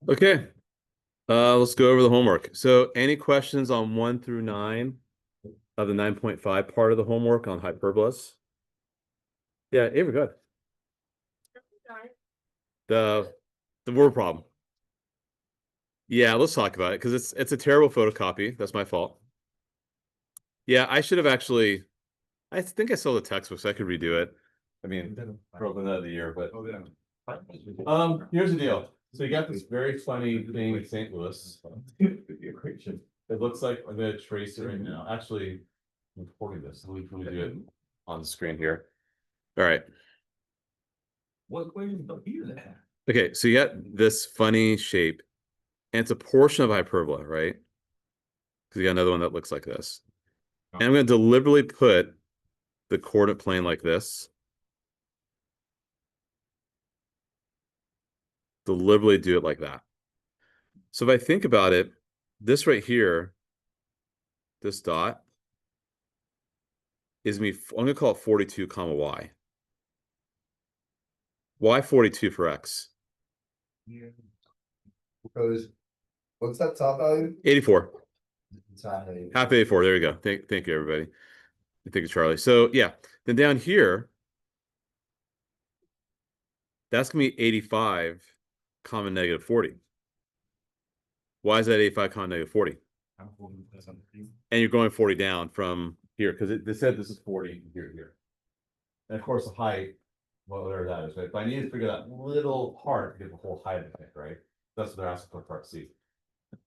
Okay, let's go over the homework. So any questions on 1 through 9 of the 9.5 part of the homework on hyperbolas? Yeah, Avery, go ahead. The the word problem. Yeah, let's talk about it because it's a terrible photocopy. That's my fault. Yeah, I should have actually. I think I saw the textbook, so I could redo it. I mean, for the end of the year, but here's the deal. So you got this very funny thing in St. Louis. It looks like I'm gonna trace it right now. Actually, I'm recording this. Let me do it on the screen here. All right. What way did you hear that? Okay, so you got this funny shape, and it's a portion of hyperbola, right? Because you got another one that looks like this. And I'm going to deliberately put the coordinate plane like this. Deliberately do it like that. So if I think about it, this right here, this dot, is me. I'm going to call it 42 comma y. Why 42 for x? Yeah. Because what's that top value? 84. It's not Half 84. There you go. Thank you, everybody. Thank you, Charlie. So yeah, then down here, that's going to be 85 comma negative 40. Why is that 85 comma negative 40? And you're going 40 down from here because they said this is 40 here to here. And of course, the height, well, whatever that is, right? But I need to figure that little part to get the whole height of it, right? That's what they're asking for part C.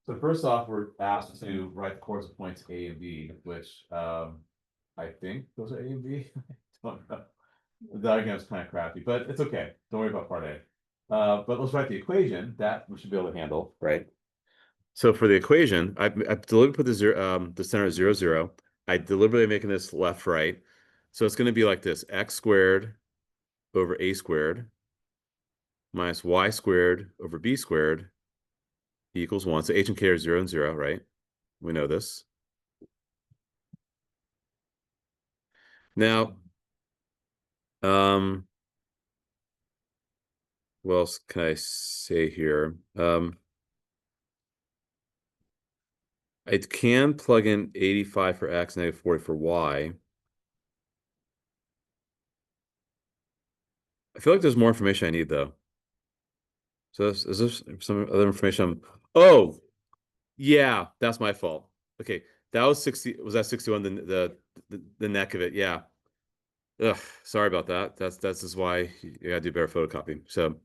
So first off, we're asked to write the coordinates of points A and B, which I think those are A and B. I don't know. The diagram is kind of crappy, but it's okay. Don't worry about part A. But let's write the equation that we should be able to handle, right? So for the equation, I deliberately put the center at 0, 0. I deliberately making this left, right. So it's going to be like this: x squared over a squared minus y squared over b squared equals 1. So h and k are 0 and 0, right? We know this. Now, what else can I say here? I can plug in 85 for x, negative 40 for y. I feel like there's more information I need though. So is this some other information? Oh, yeah, that's my fault. Okay, that was 60. Was that 61? The neck of it. Yeah. Ugh, sorry about that. That's just why you gotta do better photocopy. So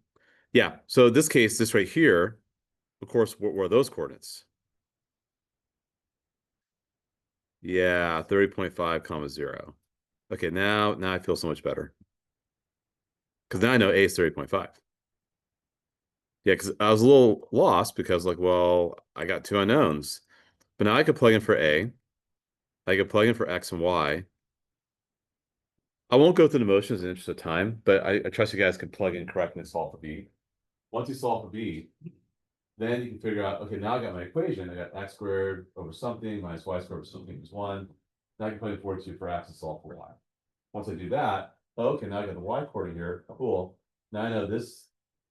yeah. So in this case, this right here, of course, what were those coordinates? Yeah, 30.5 comma 0. Okay, now I feel so much better. Because now I know A is 30.5. Yeah, because I was a little lost because like, well, I got two unknowns. But now I could plug in for A. I could plug in for X and Y. I won't go through the motions in the interest of time, but I trust you guys can plug in correctly and solve for B. Once you solve for B, then you can figure out, okay, now I got my equation. I got x squared over something minus y squared over something is 1. Now I can plug in 42 for x and solve for y. Once I do that, okay, now I got the y coordinate here. Cool. Now I know this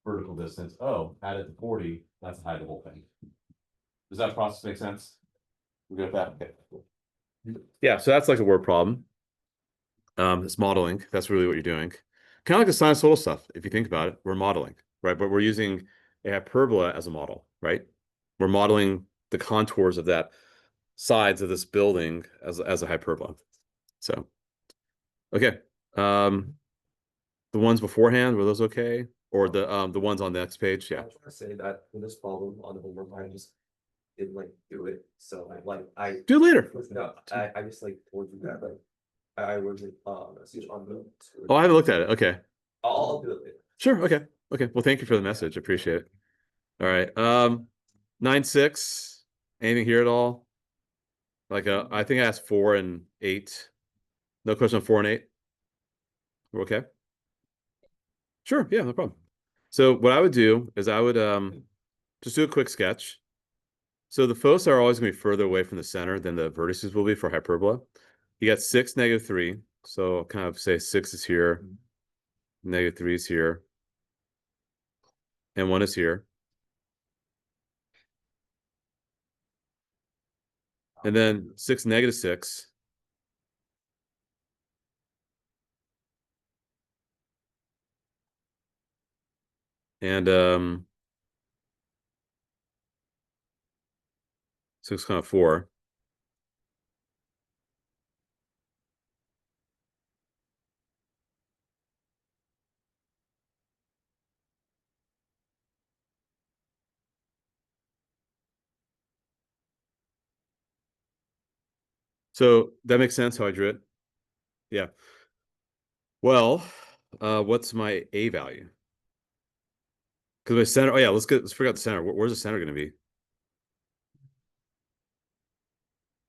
vertical distance. Oh, add it to 40. That's the height of the whole thing. Does that process make sense? We good with that? Okay. Yeah, so that's like a word problem. It's modeling. That's really what you're doing. Kind of like the sinusoidal stuff. If you think about it, we're modeling, right? But we're using a hyperbola as a model, right? We're modeling the contours of that sides of this building as a hyperbola. So, okay. The ones beforehand, were those okay? Or the ones on the next page? Yeah. I was trying to say that in this problem on the homework, I just didn't like do it. So I Do it later. no, I just like told you that I wasn't see on the. Oh, I haven't looked at it. Okay. I'll do it later. Sure. Okay. Okay. Well, thank you for the message. Appreciate it. All right. 9, 6. Anything here at all? Like I think I asked 4 and 8. No question on 4 and 8. We're okay. Sure. Yeah, no problem. So what I would do is I would just do a quick sketch. So the foci are always going to be further away from the center than the vertices will be for hyperbola. You got 6, negative 3. So I'll kind of say 6 is here, negative 3 is here, and 1 is here. And then 6, -6. And 6, 4. So that makes sense how I drew it. Yeah. Well, what's my A value? Because my center, oh yeah, let's figure out the center. Where's the center going to be?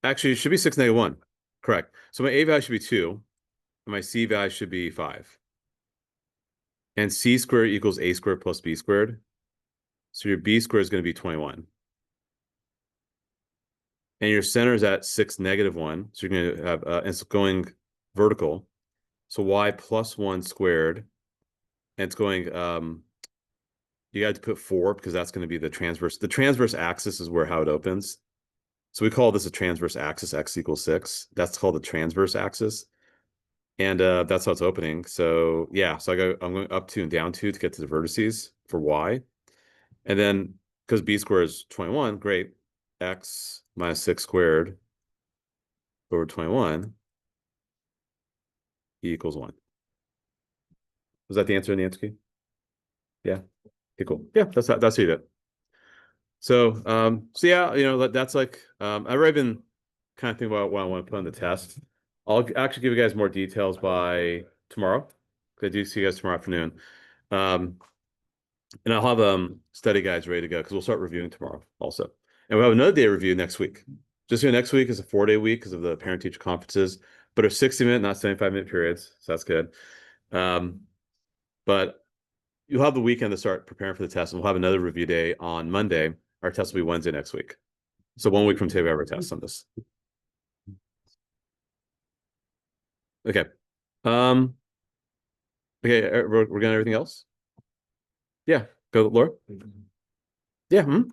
Actually, it should be 6, -1. Correct. So my A value should be 2, and my C value should be 5. And C squared equals A squared plus B squared. So your B squared is going to be 21. And your center is at 6, -1. So you're going to have, and it's going vertical. So Y plus 1 squared. And it's going, you got to put 4 because that's going to be the transverse. The transverse axis is where how it opens. So we call this a transverse axis, x equals 6. That's called the transverse axis. And that's how it's opening. So yeah, so I'm going up 2 and down 2 to get to the vertices for Y. And then because B squared is 21, great. X minus 6 squared over 21 equals 1. Was that the answer in the answer key? Yeah. Okay, cool. Yeah, that's what you did. So so yeah, that's like I've already been kind of thinking about what I want to put on the test. I'll actually give you guys more details by tomorrow. I do see you guys tomorrow afternoon. And I'll have study guides ready to go because we'll start reviewing tomorrow also. And we'll have another day review next week. Just here next week is a 4-day week because of the parent-teacher conferences, but they're 60-minute, not 75-minute periods. So that's good. But you'll have the weekend to start preparing for the test, and we'll have another review day on Monday. Our test will be Wednesday next week. So 1 week from today, we have our test on this. Okay. Okay, we're getting everything else? Yeah. Go, Laura. Yeah.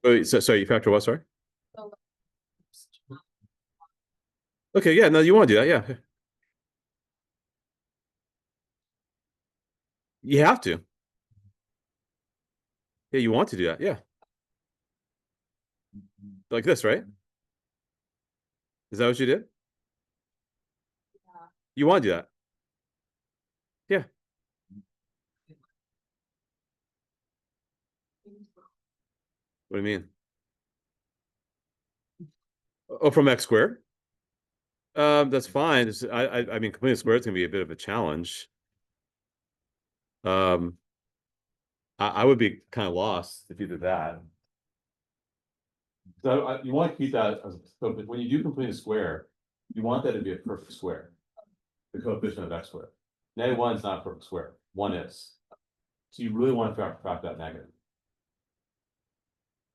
Wait, so you factor what, sorry? Okay, yeah, no, you want to do that, yeah. You have to. Yeah, you want to do that, yeah. Like this, right? Is that what you did? You want to do that? Yeah. What do you mean? Oh, from x squared? That's fine. I mean, completing squared is gonna be a bit of a challenge. I would be kind of lost if you did that. So you want to keep that as so when you do complete a square, you want that to be a perfect square. The coefficient of x squared. -1 is not a perfect square. 1 is. So you really want to factor that negative.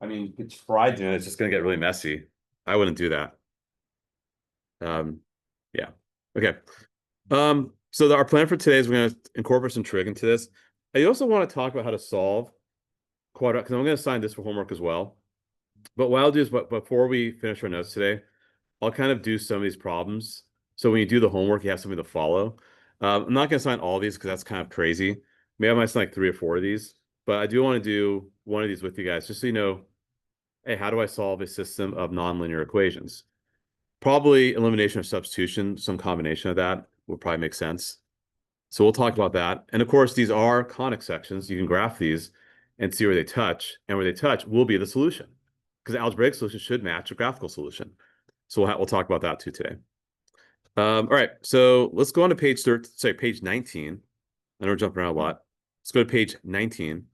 I mean, you could try doing it, it's just gonna get really messy. I wouldn't do that. Yeah. Okay. So our plan for today is we're gonna incorporate some trig into this. I also want to talk about how to solve quadratic, because I'm gonna assign this for homework as well. But what I'll do is, before we finish our notes today, I'll kind of do some of these problems. So when you do the homework, you have something to follow. I'm not gonna assign all these because that's kind of crazy. Maybe I might assign like 3 or 4 of these, but I do want to do one of these with you guys, just so you know, hey, how do I solve a system of nonlinear equations? Probably elimination or substitution, some combination of that would probably make sense. So we'll talk about that. And of course, these are conic sections. You can graph these and see where they touch, and where they touch will be the solution, because the algebraic solution should match a graphical solution. So we'll talk about that too today. All right, so let's go on to page 19. I know we're jumping around a lot. Let's go to page 19.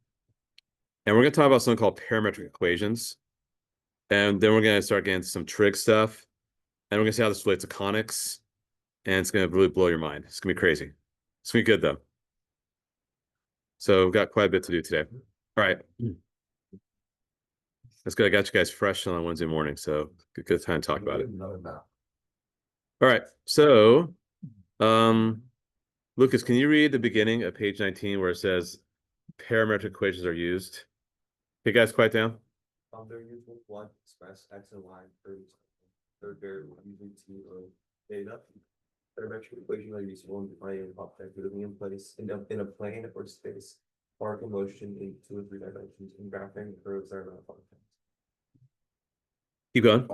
And we're going to talk about something called parametric equations. And then we're going to start getting some trig stuff. And we're going to see how this relates to conics. And it's going to really blow your mind. It's going to be crazy. It's going to be good, though. So we've got quite a bit to do today. All right. That's good. I got you guys fresh on Wednesday morning. So good time to talk about it. All right. So Lucas, can you read the beginning of page 19 where it says parametric equations are used? Hey guys, quiet down. They're used with one express x and y for third variable using t or data. Parametric equations are useful in defining an object living in place in a plane or space, arc of motion in 2 or 3 dimensions, and graphing curves that are not functions. Keep going.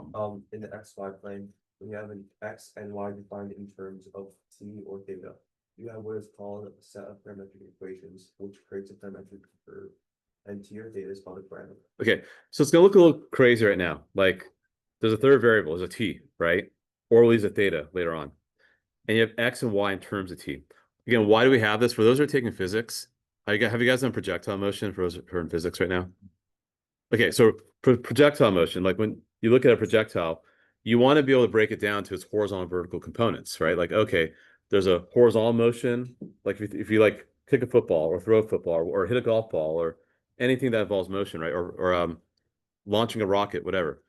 In the XY plane, we have an x and y defined in terms of t or theta. You have what is called a set of parametric equations, which creates a parametric curve, and t or theta is called a parameter. Okay, so it's gonna look a little crazy right now. Like there's a third variable, there's a t, right? Or we'll use a theta later on. And you have x and y in terms of t. Again, why do we have this? For those who are taking physics, have you guys done projectile motion for those who are in physics right now? Okay, so for projectile motion, like when you look at a projectile, you want to be able to break it down to its horizontal and vertical components, right? Like, okay, there's a horizontal motion, like if you like kick a football or throw a football or hit a golf ball or anything that involves motion, right? Or launching a rocket, whatever.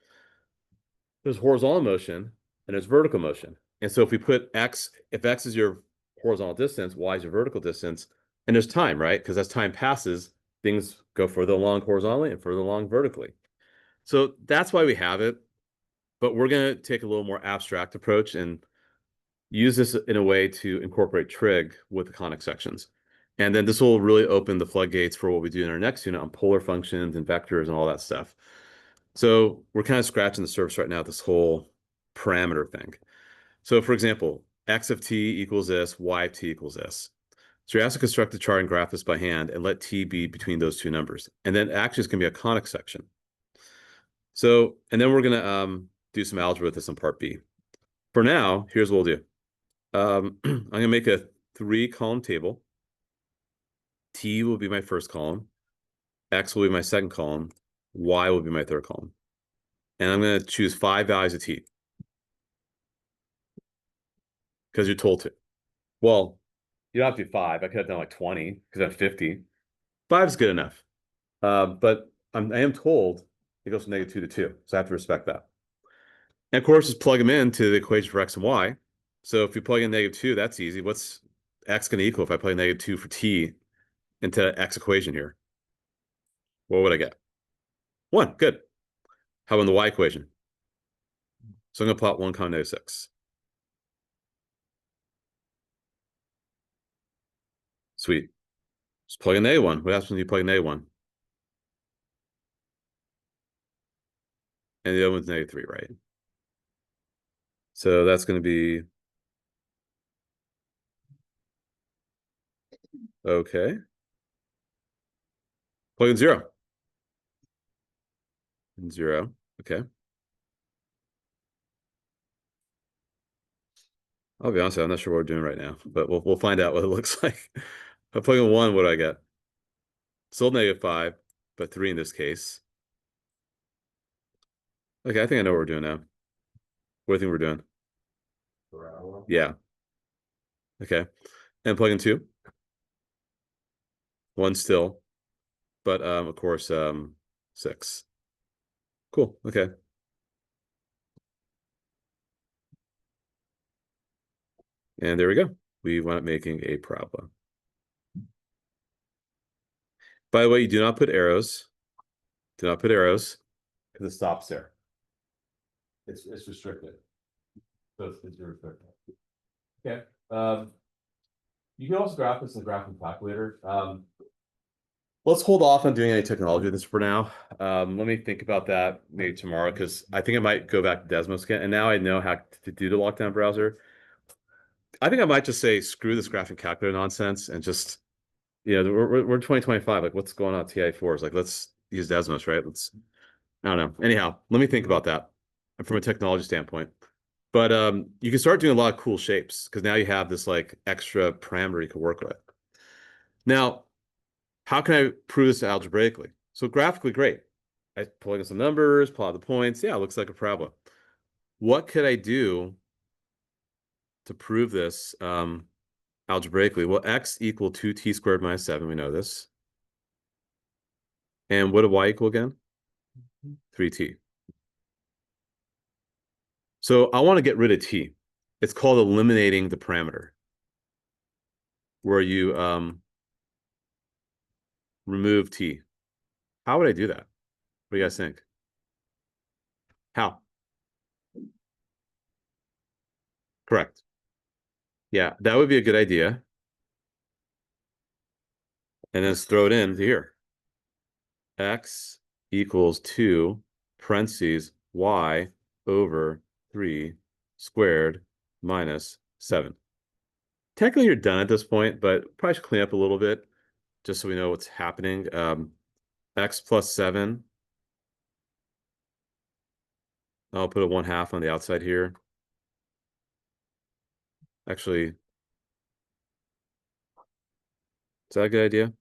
There's horizontal motion and there's vertical motion. And so if we put x, if x is your horizontal distance, y is your vertical distance, and there's time, right? Because as time passes, things go further along horizontally and further along vertically. So that's why we have it. But we're going to take a little more abstract approach and use this in a way to incorporate trig with the conic sections. And then this will really open the floodgates for what we do in our next unit on polar functions and vectors and all that stuff. So we're kind of scratching the surface right now, this whole parameter thing. So for example, x of t equals this, y of t equals this. So you're asked to construct the chart and graph this by hand and let t be between those two numbers. And then actually it's going to be a conic section. So, and then we're going to do some algebra with this in part B. For now, here's what we'll do. I'm going to make a 3-column table. T will be my first column. X will be my second column. Y will be my third column. And I'm going to choose 5 values of t. Because you're told to. Well, you don't have to do 5. I could have done like 20 because I have 50. 5 is good enough. But I am told it goes from -2 to 2. So I have to respect that. And of course, just plug them into the equation for x and y. So if you plug in -2, that's easy. What's x going to equal if I plug -2 for t into x equation here? What would I get? 1. Good. How about the y equation? So I'm going to plot 1, -6. Sweet. Just plug in -1. What happens when you plug in -1? And the other one's -3, right? So that's going to be okay. Plug in 0. And 0. Okay. I'll be honest, I'm not sure what we're doing right now, but we'll find out what it looks like. If I plug in 1, what do I get? Still -5, but 3 in this case. Okay, I think I know what we're doing now. What do you think we're doing? Yeah. Okay. And plug in 2. 1 still, but of course 6. Cool. Okay. And there we go. We wound up making a parabola. By the way, you do not put arrows. Do not put arrows because it stops there. It's restricted. So it's restricted. Okay. You can also graph this in the graphing calculator. Let's hold off on doing any technology with this for now. Let me think about that maybe tomorrow because I think I might go back to Desmos again. And now I know how to do the lockdown browser. I think I might just say screw this graphing calculator nonsense and just, we're 2025. Like, what's going on TI4s? Like, let's use Desmos, right? I don't know. Anyhow, let me think about that from a technology standpoint. But you can start doing a lot of cool shapes because now you have this like extra parameter you can work with. Now, how can I prove this algebraically? So graphically, great. I pull in some numbers, plot the points. Yeah, it looks like a parabola. What could I do to prove this algebraically? Well, x equal 2t squared minus 7. We know this. And what did y equal again? 3t. So I want to get rid of t. It's called eliminating the parameter. where you remove t. How would I do that? What do you guys think? How? Correct. Yeah, that would be a good idea. And then just throw it into here. X equals 2 parentheses y over 3 squared minus 7. Technically, you're done at this point, but probably should clean up a little bit just so we know what's happening. X plus 7. I'll put a 1/2 on the outside here. Actually, is that a good idea?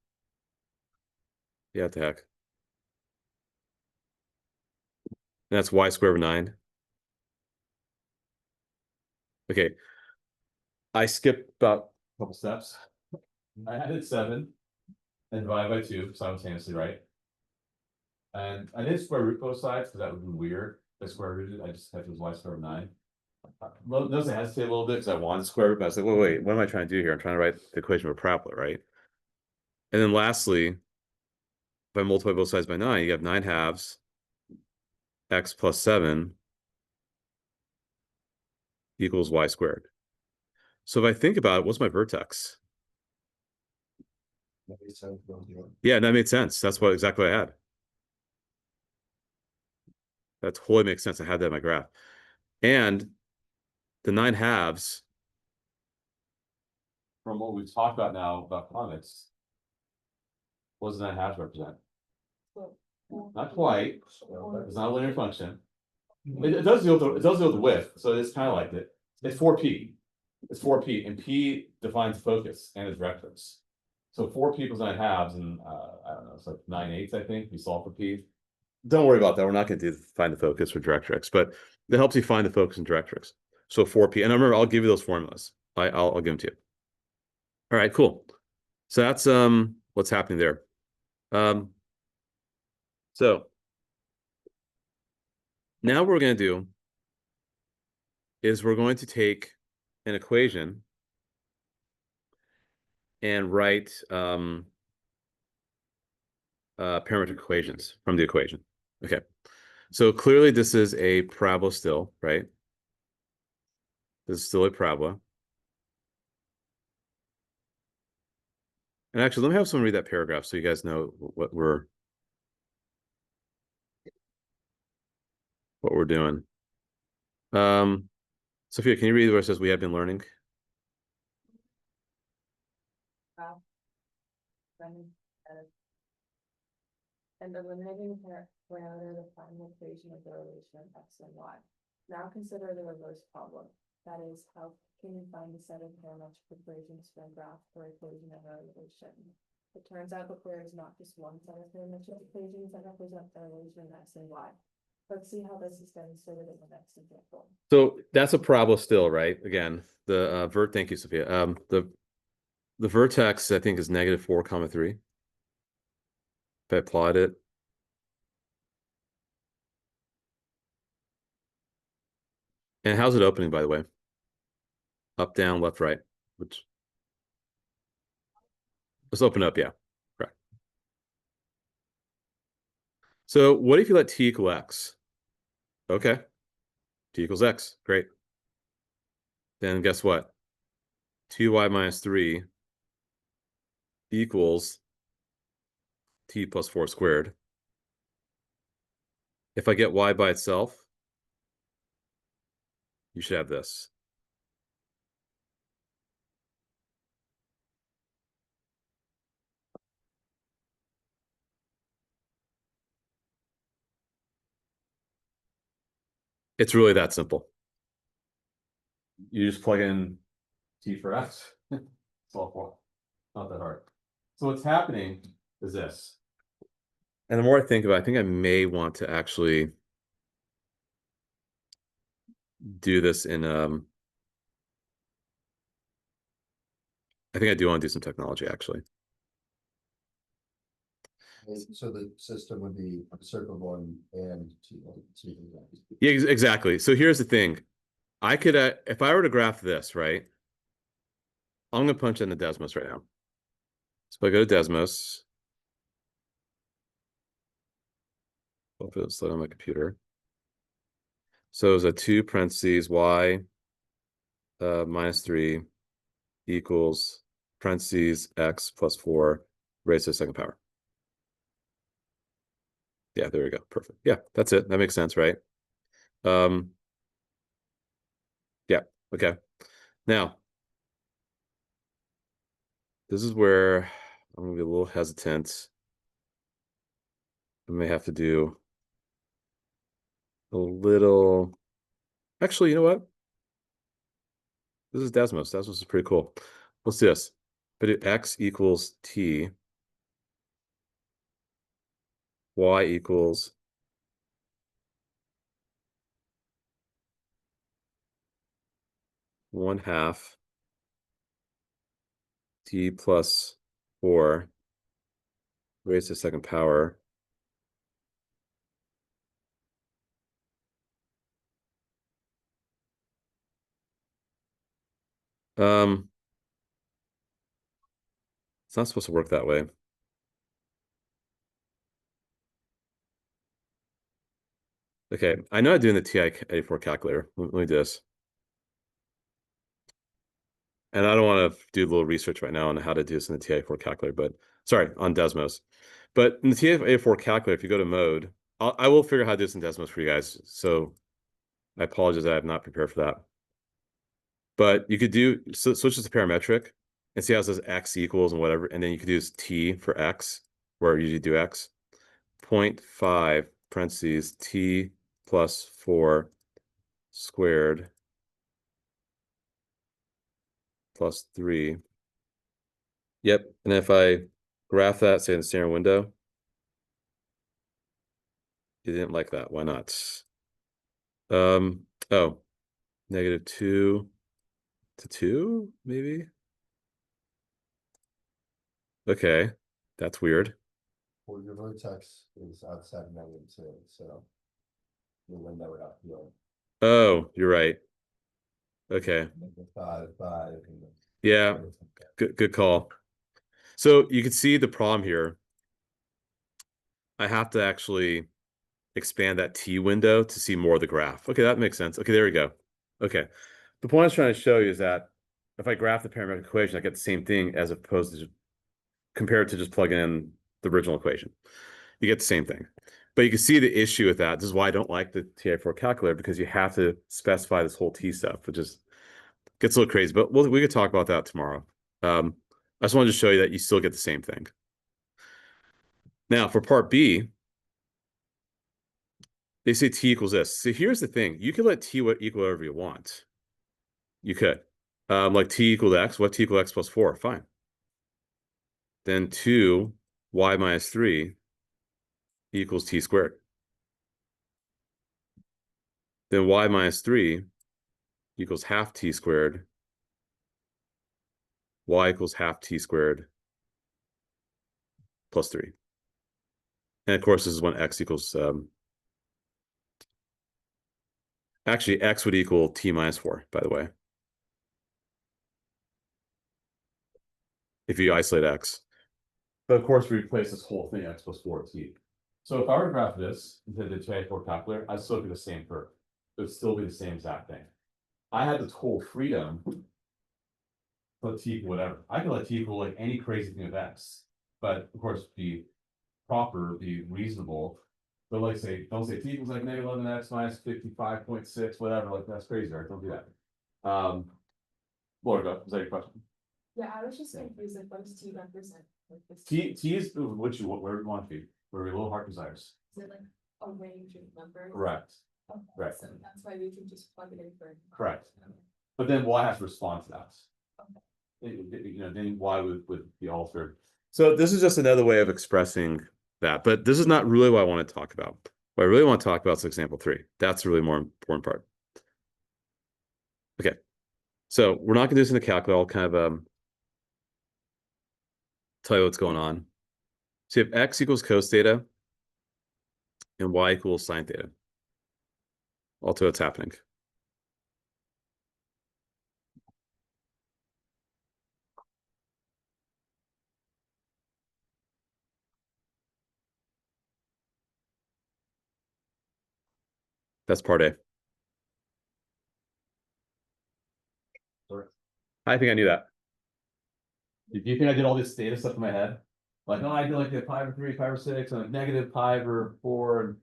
Yeah, what the heck. And that's y squared over 9. Okay. I skipped about a couple steps. I added 7 and divided by 2 simultaneously, right? And I did square root both sides because that would be weird. If I square rooted, I just had to y squared over 9. Notice I hesitate a little bit because I wanted square root, but I was like, wait, what am I trying to do here? I'm trying to write the equation of a parabola, right? And then lastly, if I multiply both sides by 9, you have 9/2 x plus 7 equals y squared. So if I think about it, what's my vertex? Yeah, that made sense. That's what exactly I had. That totally makes sense. I had that in my graph. And the 9/2, from what we've talked about now about conics, what does 9/2 represent? Not quite. It's not a linear function. It does deal with the width, so it's kind of like it. It's 4p. It's 4p, and p defines focus and its vectors. So 4p equals 9/2, and I don't know, it's like 9/8, I think. We solve for p. Don't worry about that. We're not going to find the focus for directrix, but it helps you find the focus in directrix. So 4p, and remember, I'll give you those formulas. I'll give them to you. All right, cool. So that's what's happening there. So now what we're going to do is we're going to take an equation and write parametric equations from the equation. Okay, so clearly this is a parabola still, right? This is still a parabola. And actually, let me have someone read that paragraph so you guys know what we're doing. Sophia, can you read where it says we have been learning? And eliminating parameter the final equation of the relation of x and y. Now consider the reverse problem. That is, how can you find the set of parametric equations for a graph or equation of a relation? It turns out that there is not just one set of parametric equations that represent the relation of x and y. Let's see how this is demonstrated in the next example. So that's a parabola still, right? Again, the thank you, Sophia. The vertex, I think, is -4, 3. If I plot it. And how's it opening, by the way? Up, down, left, right. Which let's open up, yeah. Correct. So what if you let t equal x? Okay. T equals x. Great. Then guess what? 2y minus 3 equals t plus 4 squared. If I get y by itself, you should have this. It's really that simple. You just plug in t for x. It's all for not that hard. So what's happening is this. And the more I think about it, I think I may want to actually do this in I think I do want to do some technology actually. So the system would be circle one and two. Yeah, exactly. So here's the thing. I could if I were to graph this, right? I'm gonna punch in the Desmos right now. So if I go to Desmos, hopefully it'll slow down my computer. So it's a 2 parentheses y minus 3 equals parentheses x plus 4 raised to the second power. Yeah, there we go. Perfect. Yeah, that's it. That makes sense, right? Yeah, okay. Now, this is where I'm gonna be a little hesitant. I may have to do a little. Actually, you know what? This is Desmos. Desmos is pretty cool. Let's do this. But do x equals t, y equals 1/2 t plus 4 raised to the second power. It's not supposed to work that way. Okay, I know I'm doing the TI-84 calculator. Let me do this. And I don't want to do a little research right now on how to do this in the TI-84 calculator, but sorry, on Desmos. But in the TI-84 calculator, if you go to mode, I will figure out how to do this in Desmos for you guys. So I apologize, I have not prepared for that. But you could do, so switch this to parametric and see how it says x equals and whatever. And then you could use t for x, where you usually do x. 0.5 parentheses t plus 4 squared plus 3. Yep. And if I graph that, say in the standard window, you didn't like that. Why not? Oh, -2 to 2, maybe? Okay, that's weird. Well, your vertex is outside -2, so your window would uphill. Oh, you're right. Okay. -5, 5. And Yeah, good call. So you can see the problem here. I have to actually expand that T window to see more of the graph. Okay, that makes sense. Okay, there we go. Okay. The point I was trying to show you is that if I graph the parametric equation, I get the same thing as opposed to compared to just plugging in the original equation. You get the same thing. But you can see the issue with that. This is why I don't like the TI-4 calculator, because you have to specify this whole T stuff, which is gets a little crazy. But we could talk about that tomorrow. I just wanted to show you that you still get the same thing. Now for part B, they say T equals this. So here's the thing. You can let T equal whatever you want. You could. Like T equal X. What T equal X plus 4? Fine. Then 2 y minus 3 equals T squared. Then y minus 3 equals half T squared. Y equals half T squared plus 3. And of course, this is when X equals, actually, X would equal T minus 4, by the way. If you isolate X. But of course, we replace this whole thing, X plus 4T. So if I were to graph this into the TI-4 calculator, I'd still be the same curve. It would still be the same exact thing. I had the total freedom to let T equal whatever. I could let T equal like any crazy thing with X. But of course, be proper, be reasonable. But like say, don't say T equals like -11x minus 55.6, whatever, like that's crazy, right? Don't do that. Laura, is that your question? Yeah, I was just confused, like, what does T represent? Like this, T is where you want to be, where your little heart desires. is it like a range of numbers? Correct. Okay, Right. so that's why we can just plug it in for. Correct. Okay. But then Y has to respond to that. Okay. You know, then Y would be altered. So this is just another way of expressing that. But this is not really what I want to talk about. What I really want to talk about is example 3. That's the really more important part. Okay. So we're not going to do this in the calculator. I'll kind of tell you what's going on. So you have X equals cos theta and Y equals sine theta. I'll tell you what's happening. That's part A. Sorry. I think I knew that. Do you think I did all this data stuff in my head? Like, oh, I did like a pi over 3, pi over 6, and a negative pi over 4. And...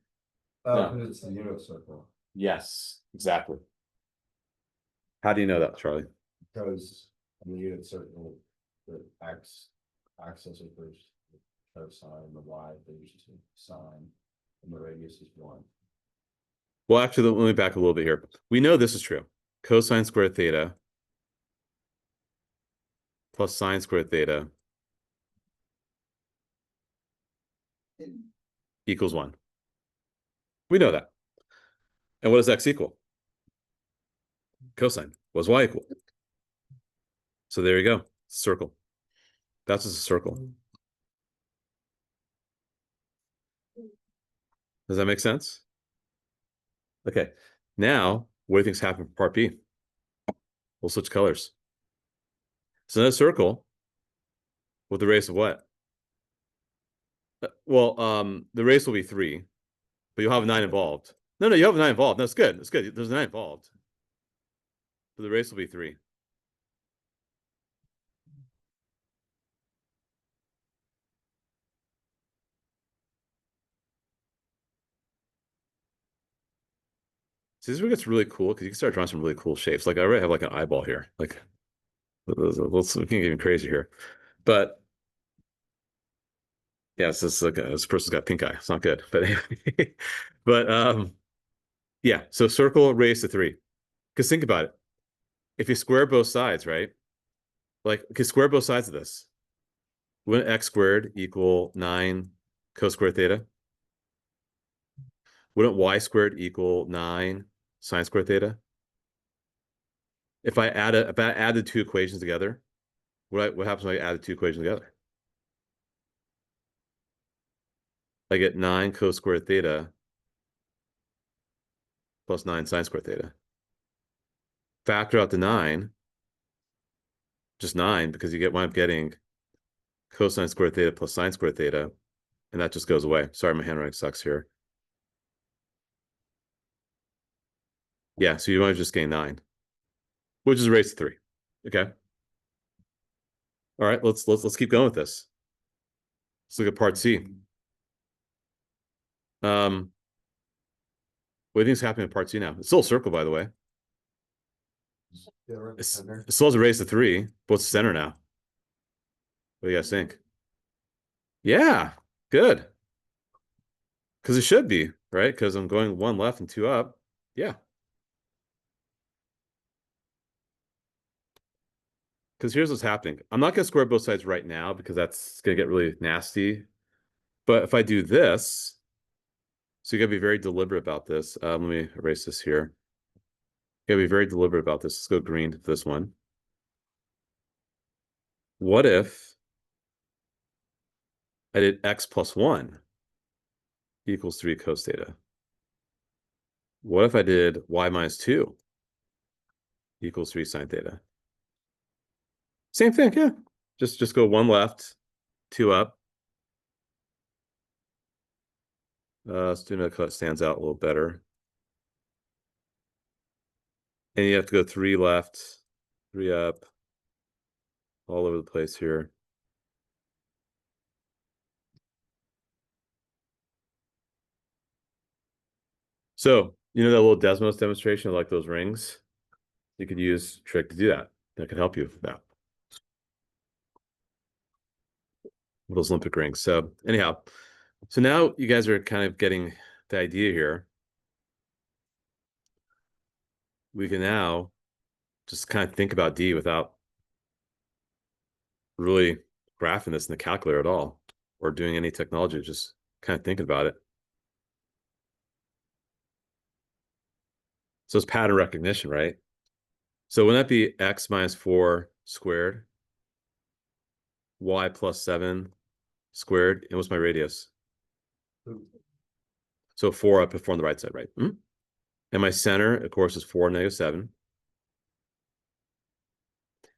No. Because it's the unit circle. Yes, exactly. How do you know that, Charlie? Because in the unit circle, the axis is first cosine, the y there's sine, and the radius is 1. Well, actually, let me back a little bit here. We know this is true. Cosine squared theta plus sine squared theta equals 1. We know that. And what does x equal? Cosine. What does y equal? So there you go. Circle. That's just a circle. Does that make sense? Okay. Now, what do you think's happened for part B? We'll switch colors. So another circle with the radius of what? The radius will be 3, but you'll have a 9 involved. No, you have a 9 involved. That's good. That's good. There's a 9 involved. But the radius will be 3. See, this is where it gets really cool because you can start drawing some really cool shapes. Like I already have like an eyeball here. Like we can get even crazy here. But yeah, it's just like this person's got pink eye. It's not good. But anyway, but yeah, so circle raised to 3. Because think about it. If you square both sides, right? Like, okay, square both sides of this. Wouldn't x squared equal 9 cos squared theta? Wouldn't y squared equal 9 sine squared theta? If I add the two equations together, what happens when I add the two equations together? I get 9 cos squared theta plus 9 sine squared theta. Factor out the 9, just 9, because you wind up getting cosine squared theta plus sine squared theta, and that just goes away. Sorry, my handwriting sucks here. Yeah, so you might just gain 9, which is raised to 3. Okay. All right, let's keep going with this. Let's look at part C. What do you think is happening in part C now? It's still a circle, by the way. It still has a raise to 3. But what's the center now? What do you guys think? Yeah, good. Because it should be, right? Because I'm going 1 left and 2 up. Yeah. Because here's what's happening. I'm not going to square both sides right now because that's going to get really nasty. But if I do this, so you got to be very deliberate about this. Let me erase this here. You got to be very deliberate about this. Let's go green to this one. What if I did x plus 1 equals 3 cos theta? What if I did y minus 2 equals 3 sine theta? Same thing, yeah. Just go 1 left, 2 up. Let's do another cut stands out a little better. And you have to go 3 left, 3 up, all over the place here. So, you know that little Desmos demonstration of like those rings? You could use trick to do that. That could help you with that. Those Olympic rings. So anyhow, so now you guys are kind of getting the idea here. We can now just kind of think about D without really graphing this in the calculator at all or doing any technology, just kind of thinking about it. So it's pattern recognition, right? So wouldn't that be x minus 4 squared, y plus 7 squared, and what's my radius? So 4 up before on the right side, right? And my center, of course, is 4, negative 7.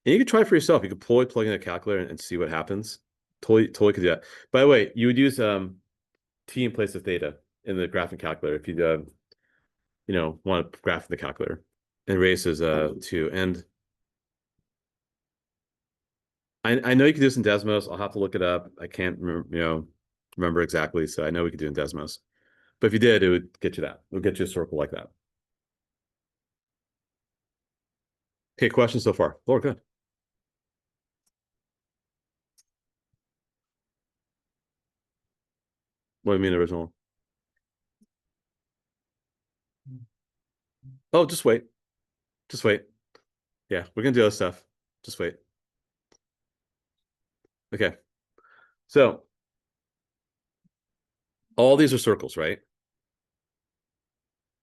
And you can try it for yourself. You could plug in a calculator and see what happens. Totally could do that. By the way, you would use t in place of theta in the graphing calculator. If you want to graph in the calculator. And radius is 2. And I know you can do this in Desmos. I'll have to look it up. I can't remember exactly. So I know we could do it in Desmos. But if you did, it would get you that. It would get you a circle like that. Okay, questions so far? Laura, good. What do you mean original? Oh, just wait. Just wait. Yeah, we're gonna do other stuff. Just wait. Okay. So all these are circles, right?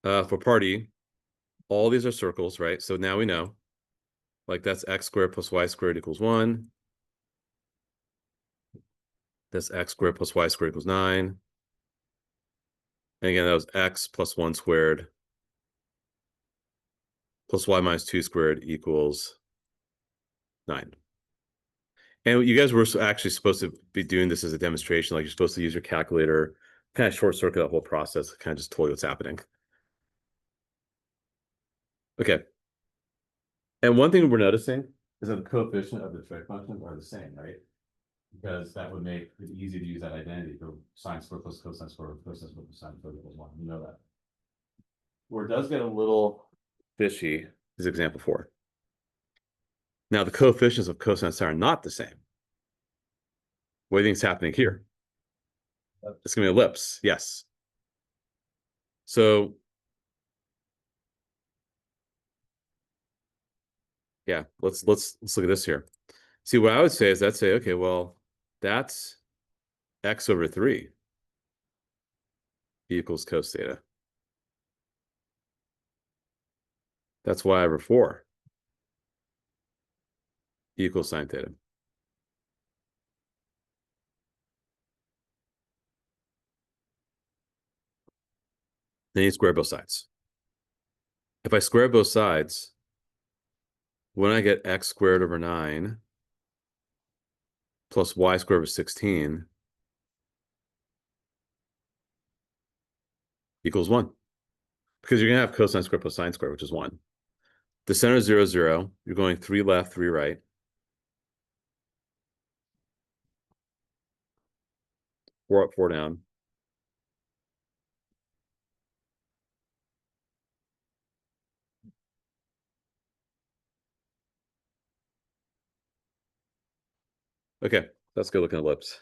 For party, all these are circles, right? So now we know, like that's x squared plus y squared equals 1. That's x squared plus y squared equals 9. And again, that was x plus 1 squared plus y minus 2 squared equals 9. And you guys were actually supposed to be doing this as a demonstration. Like you're supposed to use your calculator, kind of short circuit that whole process, kind of just tell you what's happening. Okay. And one thing we're noticing is that the coefficient of the trig functions are the same, right? Because that would make it easy to use that identity for sine squared plus cosine squared cosine squared plus sine squared equals 1. You know that. Where it does get a little fishy is example 4. Now the coefficients of cosine and sine are not the same. What do you think is happening here? It's going to be ellipse. Yes. So yeah, let's look at this here. See, what I would say is I'd say, okay, well, that's x over 3 equals cos theta. That's y over 4 equals sine theta. Then you square both sides. If I square both sides, when I get x squared over 9 plus y squared over 16 equals 1. Because you're going to have cosine squared plus sine squared, which is 1. The center is 0, 0. You're going 3 left, 3 right. 4 up, 4 down. Okay, that's good looking ellipse.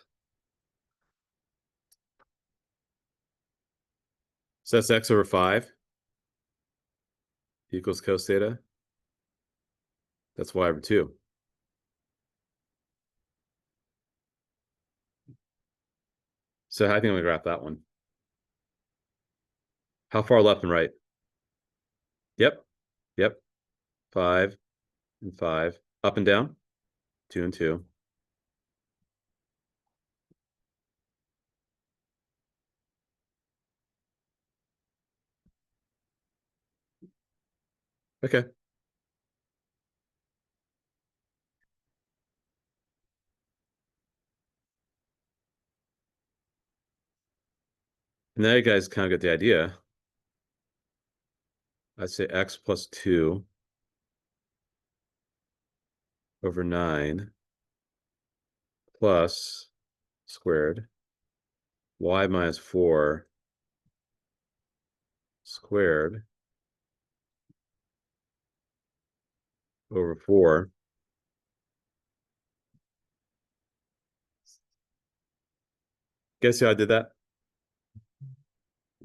So that's x over 5 equals cos theta. That's y over 2. So how do you think I'm going to graph that one? How far left and right? Yep. Yep. 5 and 5. Up and down? 2 and 2. Okay. Now you guys kind of get the idea. I'd say x plus 2 over 9 plus squared y minus 4 squared over 4. Guess how I did that?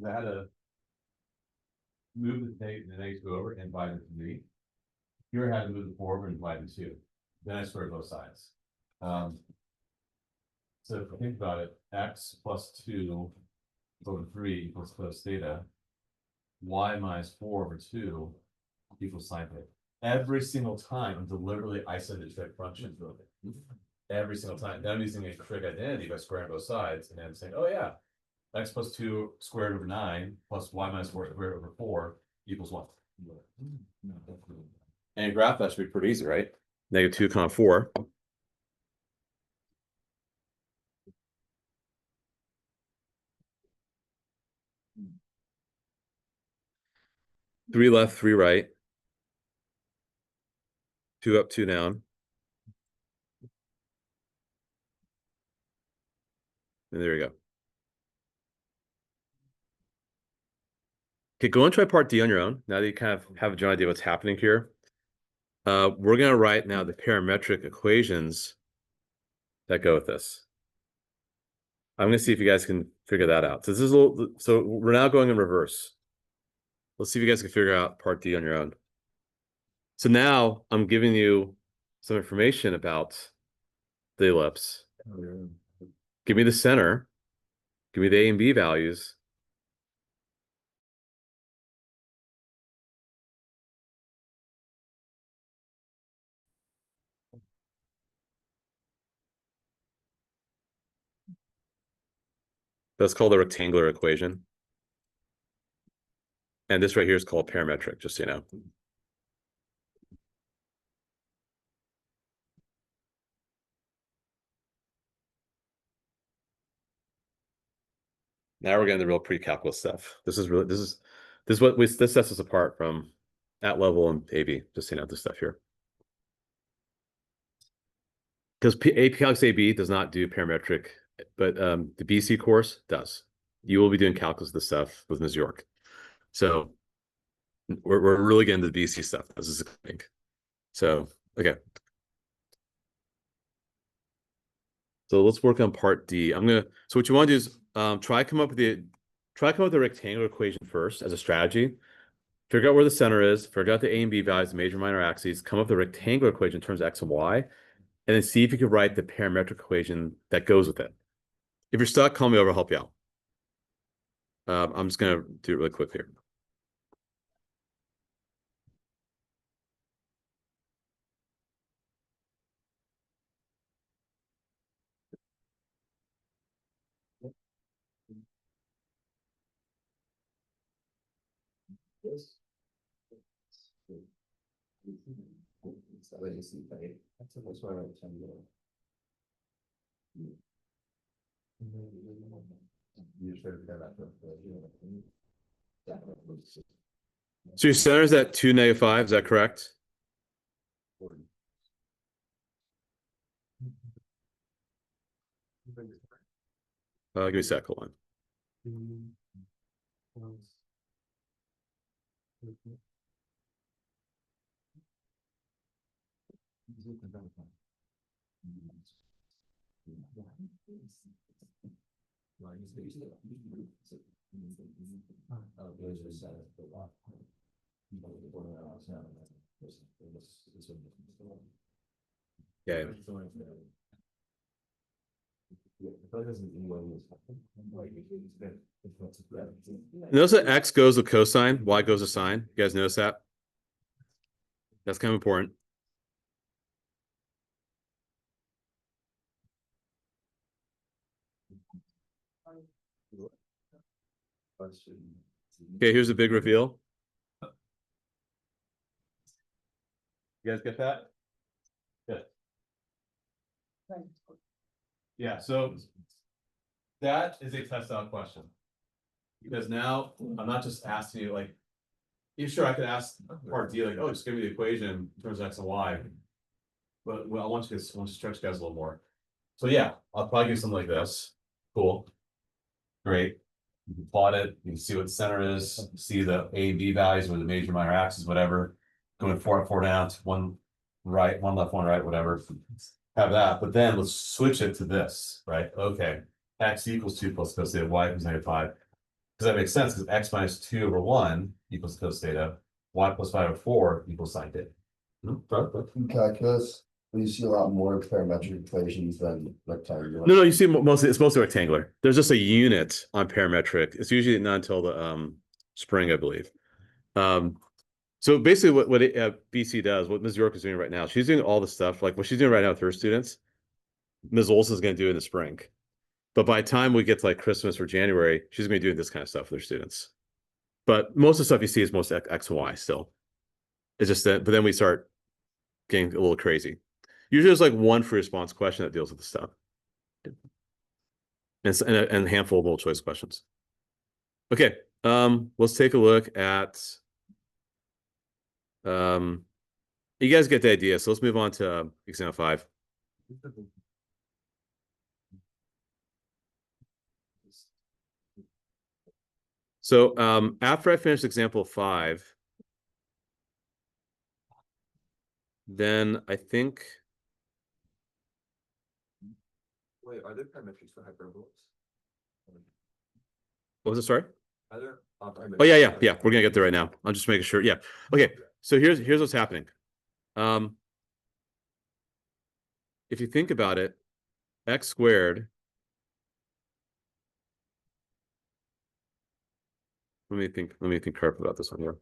I had to move the negative 2 over and divide it 3. Here I had to move the 4 over and divide it 2. Then I squared both sides. So if you think about it, x plus 2 over 3 equals cos theta. Y minus 4 over 2 equals sine theta. Every single time I'm deliberately isolating the trig function. Every single time. Then I'm using a trig identity by squaring both sides, and then I'm saying, oh yeah, x plus 2 squared over 9 plus y minus 4 squared over 4 equals 1. And your graph that should be pretty easy, right? Negative 2 comma 4. 3 left, 3 right. 2 up, 2 down. And there you go. Okay, go and try part D on your own. Now that you kind of have a general idea what's happening here. We're going to write now the parametric equations that go with this. I'm going to see if you guys can figure that out. So this is a little, so we're now going in reverse. Let's see if you guys can figure out part D on your own. So now I'm giving you some information about the ellipse. Give me the center. Give me the A and B values. That's called the rectangular equation. And this right here is called parametric, just so you know. Now we're getting the real pre-calculus stuff. This is what this sets us apart from at level and AB, just so you know this stuff here. Because Calculus AB does not do parametric, but the BC course does. You will be doing calculus this stuff with Ms. York. So we're really getting to the BC stuff. This is exciting. So okay. So let's work on part D. So what you want to do is try come up with the rectangular equation first as a strategy. Figure out where the center is, figure out the A and B values, the major minor axes, come up with the rectangular equation in terms of X and Y, and then see if you can write the parametric equation that goes with it. If you're stuck, call me over, I'll help you out. I'm just going to do it really quick here. Yes. That's why I write 10 there. You should have done that for So your center is at 2, -5, is that correct? Give me a sec, hold on. Okay. Notice that X goes with cosine, Y goes with sine. You guys notice that? That's kind of important. Okay, here's a big reveal. You guys get that? Good. Yeah, so that is a test out question. Because now I'm not just asking you like, sure I could ask part D like, oh, just give me the equation in terms of X and Y. But well, I want to stretch you guys a little more. So yeah, I'll probably give something like this. Cool. Great. You can plot it, you can see what the center is, see the A and B values or the major minor axes, whatever. Going 4 up, 4 down, 1 right, 1 left, 1 right, whatever. Have that, but then let's switch it to this, right? Okay, X equals 2 plus cos theta, Y equals -5. Does that make sense? Because X minus 2 over 1 equals cos theta, Y plus 5 over 4 equals sine theta. In calculus, you see a lot more parametric equations than rectangular. No, you see it's mostly rectangular. There's just a unit on parametric. It's usually not until the spring, I believe. So basically what BC does, what Ms. York is doing right now, she's doing all the stuff, like what she's doing right now with her students, Ms. Olson is going to do in the spring. But by the time we get to like Christmas or January, she's going to be doing this kind of stuff with her students. But most of the stuff you see is most X and Y still. It's just that, but then we start getting a little crazy. Usually there's like one free response question that deals with the stuff. And a handful of multiple choice questions. Okay, let's take a look at You guys get the idea. So let's move on to example 5. So after I finish example 5, then I think. Wait, are there parametrics for hyperbolas? What was it? Sorry. Are there? Oh yeah. We're gonna get there right now. I'm just making sure. Yeah. Okay. So here's what's happening. If you think about it, x squared. Let me think carefully about this one here.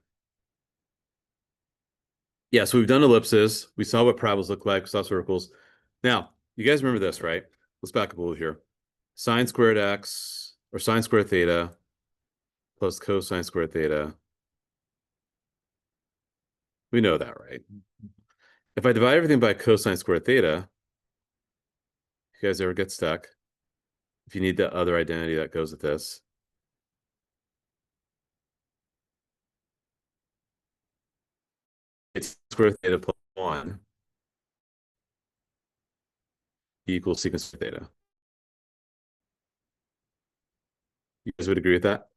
Yeah, so we've done ellipses. We saw what parabolas look like. We saw circles. Now, you guys remember this, right? Let's back up a little here. Sine squared x or sine squared theta plus cosine squared theta. We know that, right? If I divide everything by cosine squared theta, you guys ever get stuck? If you need the other identity that goes with this. It's square theta plus 1 equals secant squared theta. You guys would agree with that?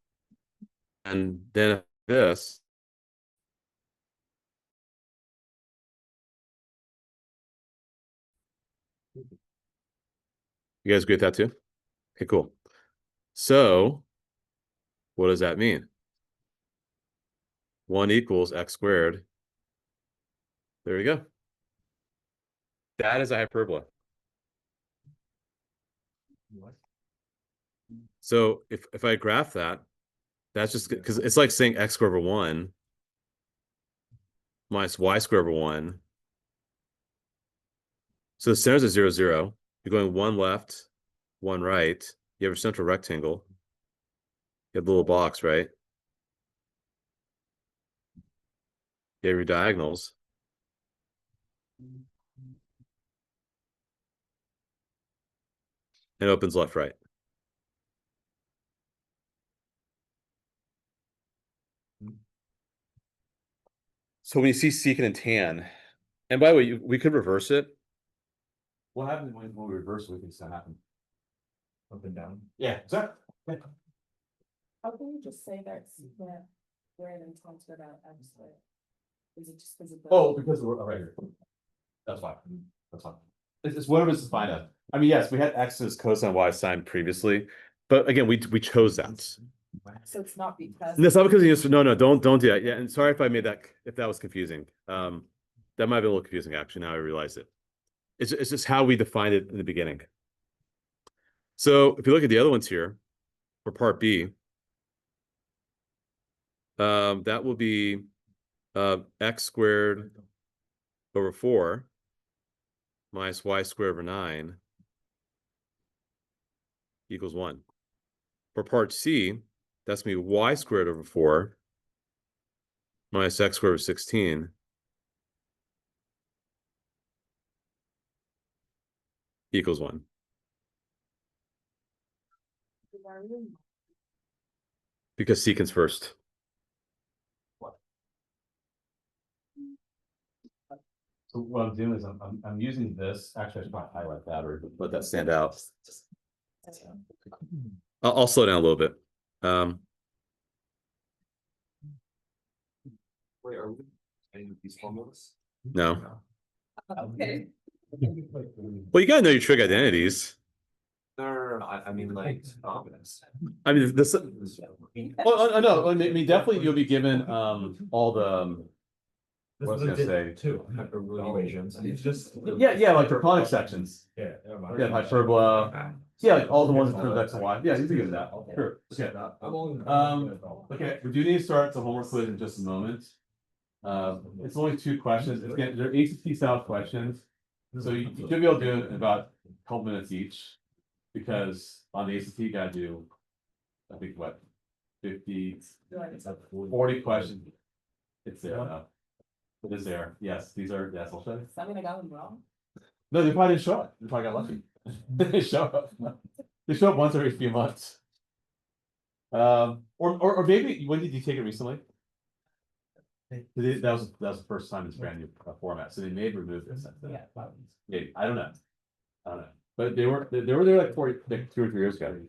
And then this. You guys agree with that too? Okay, cool. So what does that mean? 1 equals x squared. There we go. That is a hyperbola. So if I graph that, that's just because it's like saying x squared over 1 minus y squared over 1. So the centers are 0, 0. You're going 1 left, 1 right. You have a central rectangle. You have the little box, right? You have your diagonals. And it opens left, right. So when you see secant and tan, and by the way, we could reverse it. What happens when we reverse it? We can still happen. Up and down. Yeah, exactly. How can you just say that's where it intends without x squared? Is it just because of the? Oh, because we're right here. That's fine. That's fine. It's whatever is defined as. I mean, yes, we had x as cosine y sine previously, but again, we chose that. So it's not because. And it's not because you no, don't do that. Yeah, and sorry if I made that if that was confusing. That might be a little confusing actually. Now I realize it. It's just how we defined it in the beginning. So if you look at the other ones here, for part B, that will be x squared over 4 minus y squared over 9 equals 1. For part C, that's going to be y squared over 4 minus x squared over 16 equals 1. Because secant's first. So what I'm doing is I'm using this. Actually, I should probably highlight that or let that stand out. I'll slow down a little bit. Wait, are we any of these formulas? No. Okay. Well, you gotta know your trig identities. No. I mean like I mean this. Oh no, I mean definitely you'll be given all the. What was I gonna say? Two equations. It's just. Yeah, like the conic sections. Yeah. Yeah, hyperbola. Yeah, like all the ones in terms of x and y. Yeah, you can give that. Sure. Okay. Okay, we do need to start the homework quiz in just a moment. It's only 2 questions. Again, they're ACT style questions. So you should be able to do it in about a couple minutes each. Because on the ACT you gotta do, I think what, 40 questions. It's there now. It is there. Yes, these are, yes, I'll show you. I mean, I got them wrong. No, they probably didn't show up. They probably got lucky. They show up. They show up once every few months. Or maybe when did you take it recently? That was the first time this brand new format, so they may have removed this. Yeah, I don't know. But they were there like 2 or 3 years ago.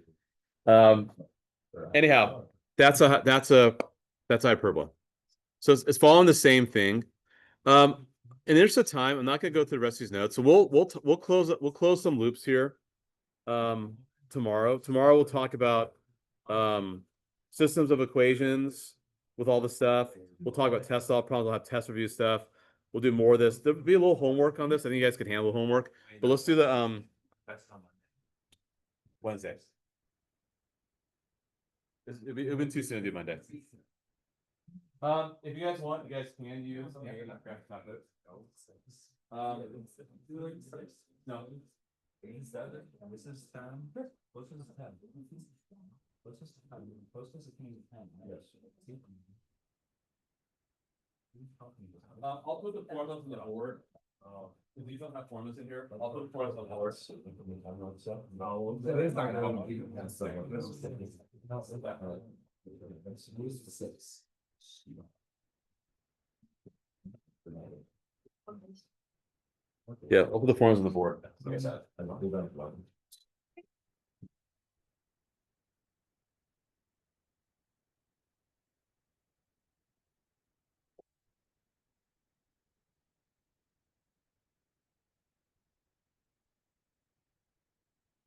Anyhow, that's hyperbola. So it's following the same thing. In the interest of time, I'm not gonna go through the rest of these notes. So we'll close some loops here. Tomorrow. Tomorrow we'll talk about systems of equations with all the stuff. We'll talk about test solve problems. We'll have test review stuff. We'll do more of this. There'll be a little homework on this. I think you guys can handle homework. But let's do the That's on Monday. Wednesday. It'll be too soon to do Monday. If you guys want, you guys can use graphic tablets. No. This is 10. What's this 10? What's this 10? What's this 10? Yes. I'll put the formulas on the board. If you don't have formulas in here, I'll put the formulas on the board. No, Yeah, I'll put the formulas on the board.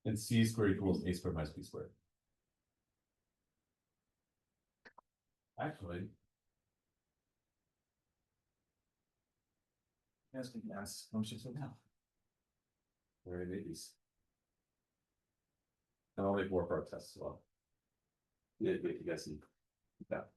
And c squared equals a squared minus b squared. Actually. Yes, we can ask functions now. Where are these? And I'll make more for our tests as well. Yeah, you guys see that.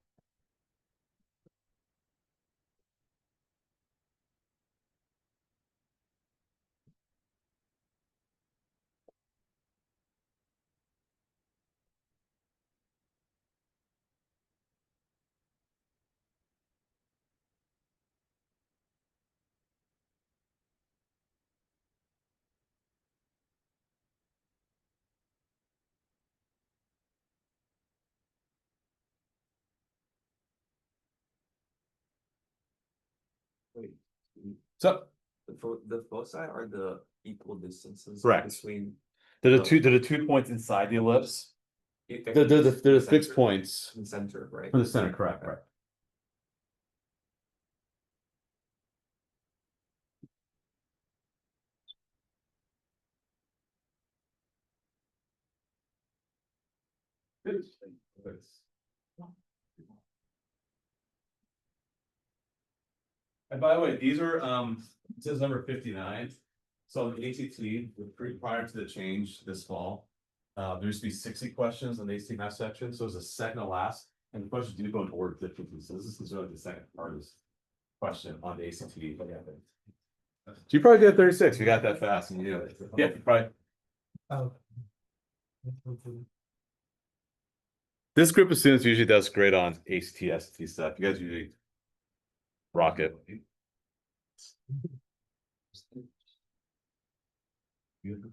Wait, So the foci are the equal distances Correct. between there are two points inside the ellipse. They're the fixed points the center, right? from the center, correct, right? And by the way, these are it says number 59. So the ACT prior to the change this fall, there used to be 60 questions in the ACT math section, so it was the second to last, and the questions do go into order differently. So this is really the second hardest question on the ACT. So you probably did 36. You got that fast, and you you probably. Oh. This group of students usually does great on ACT, SAT stuff. You guys usually rock it. Beautiful.